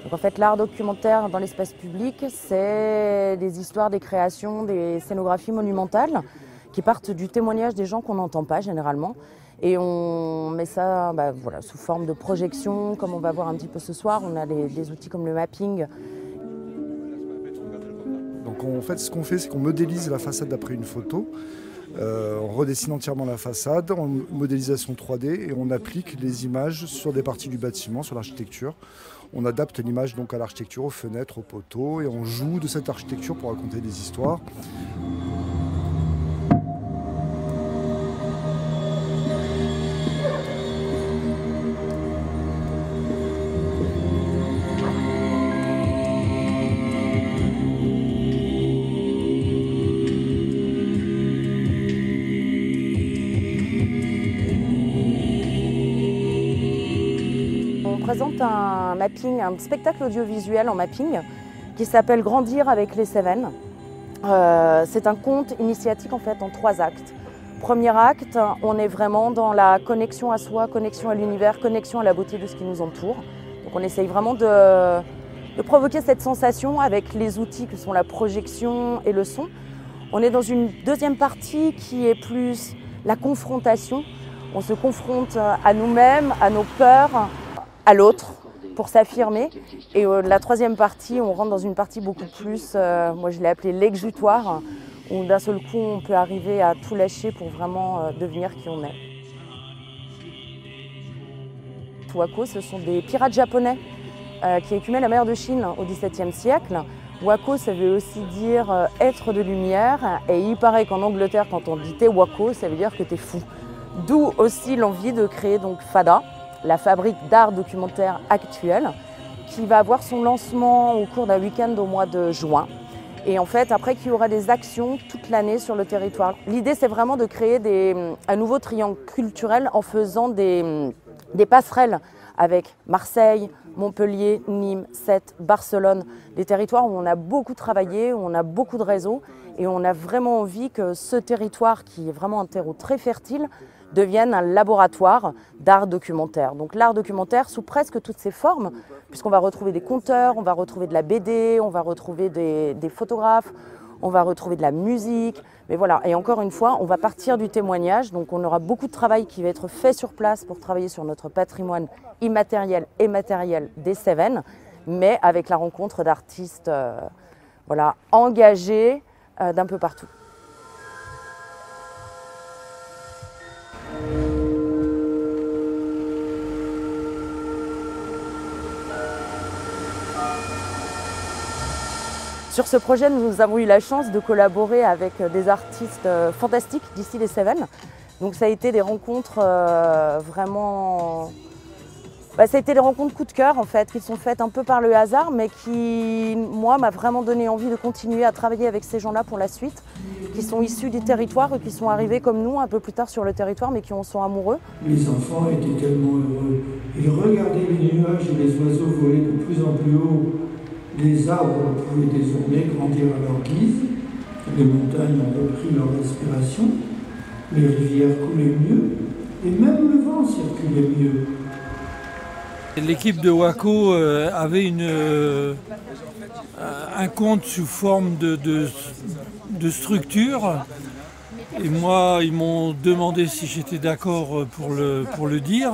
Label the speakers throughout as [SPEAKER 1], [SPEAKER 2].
[SPEAKER 1] Donc en fait, l'art documentaire dans l'espace public, c'est des histoires, des créations, des scénographies monumentales qui partent du témoignage des gens qu'on n'entend pas généralement. Et on met ça voilà, sous forme de projection, comme on va voir un petit peu ce soir. On a des outils comme le mapping.
[SPEAKER 2] Donc en fait, ce qu'on fait, c'est qu'on modélise la façade d'après une photo. On redessine entièrement la façade en modélisation 3D et on applique les images sur des parties du bâtiment, sur l'architecture. On adapte l'image donc à l'architecture, aux fenêtres, aux poteaux et on joue de cette architecture pour raconter des histoires.
[SPEAKER 1] On présente un mapping, un spectacle audiovisuel en mapping qui s'appelle Grandir avec les Cévennes. C'est un conte initiatique en fait en 3 actes. Premier acte, on est vraiment dans la connexion à soi, connexion à l'univers, connexion à la beauté de ce qui nous entoure. Donc on essaye vraiment de provoquer cette sensation avec les outils que sont la projection et le son. On est dans une deuxième partie qui est plus la confrontation. On se confronte à nous-mêmes, à nos peurs, à l'autre pour s'affirmer. Et la troisième partie, on rentre dans une partie beaucoup plus, moi je l'ai appelée l'exutoire, où d'un seul coup on peut arriver à tout lâcher pour vraiment devenir qui on est. Wako, ce sont des pirates japonais qui écumaient la mer de Chine au XVIIe siècle. Wako, ça veut aussi dire être de lumière, et il paraît qu'en Angleterre, quand on dit t'es Wako, ça veut dire que t'es fou. D'où aussi l'envie de créer donc FADA, la fabrique d'art documentaire actuelle, qui va avoir son lancement au cours d'un week-end au mois de juin. Et en fait, après qu'il y aura des actions toute l'année sur le territoire. L'idée, c'est vraiment de créer un nouveau triangle culturel en faisant des passerelles avec Marseille, Montpellier, Nîmes, Sète, Barcelone, des territoires où on a beaucoup travaillé, où on a beaucoup de réseaux et on a vraiment envie que ce territoire, qui est vraiment un terreau très fertile, devienne un laboratoire d'art documentaire. Donc l'art documentaire sous presque toutes ses formes, puisqu'on va retrouver des conteurs, on va retrouver de la BD, on va retrouver des photographes, on va retrouver de la musique, mais voilà. Et encore une fois, on va partir du témoignage, donc on aura beaucoup de travail qui va être fait sur place pour travailler sur notre patrimoine immatériel et matériel des Cévennes, mais avec la rencontre d'artistes voilà, engagés d'un peu partout. Sur ce projet, nous avons eu la chance de collaborer avec des artistes fantastiques d'ici les Cévennes. Donc ça a été des rencontres vraiment... ça a été des rencontres coup de cœur en fait, qui sont faites un peu par le hasard, mais qui, moi, m'a vraiment donné envie de continuer à travailler avec ces gens-là pour la suite, qui sont issus du territoire et qui sont arrivés comme nous un peu plus tard sur le territoire, mais qui en sont amoureux.
[SPEAKER 3] Les enfants étaient tellement heureux. Ils regardaient les nuages et les oiseaux voler de plus en plus haut. Les arbres pouvaient désormais grandir à leur guise, les montagnes ont repris leur respiration, les rivières coulaient mieux, et même le vent circulait mieux.
[SPEAKER 4] L'équipe de Wako avait un conte sous forme de structure, et moi ils m'ont demandé si j'étais d'accord pour le dire.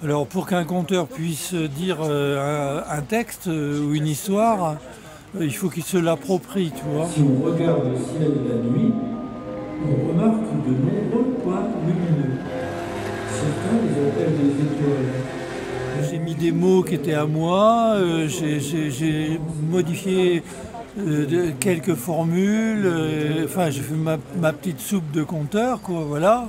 [SPEAKER 4] Alors pour qu'un conteur puisse dire un texte ou une histoire, il faut qu'il se l'approprie, tu vois.
[SPEAKER 3] Si on regarde le ciel la nuit, on remarque de nombreux points lumineux. Certains les appellent des étoiles.
[SPEAKER 4] J'ai mis des mots qui étaient à moi, j'ai modifié quelques formules, enfin j'ai fait ma petite soupe de conteur, quoi, voilà.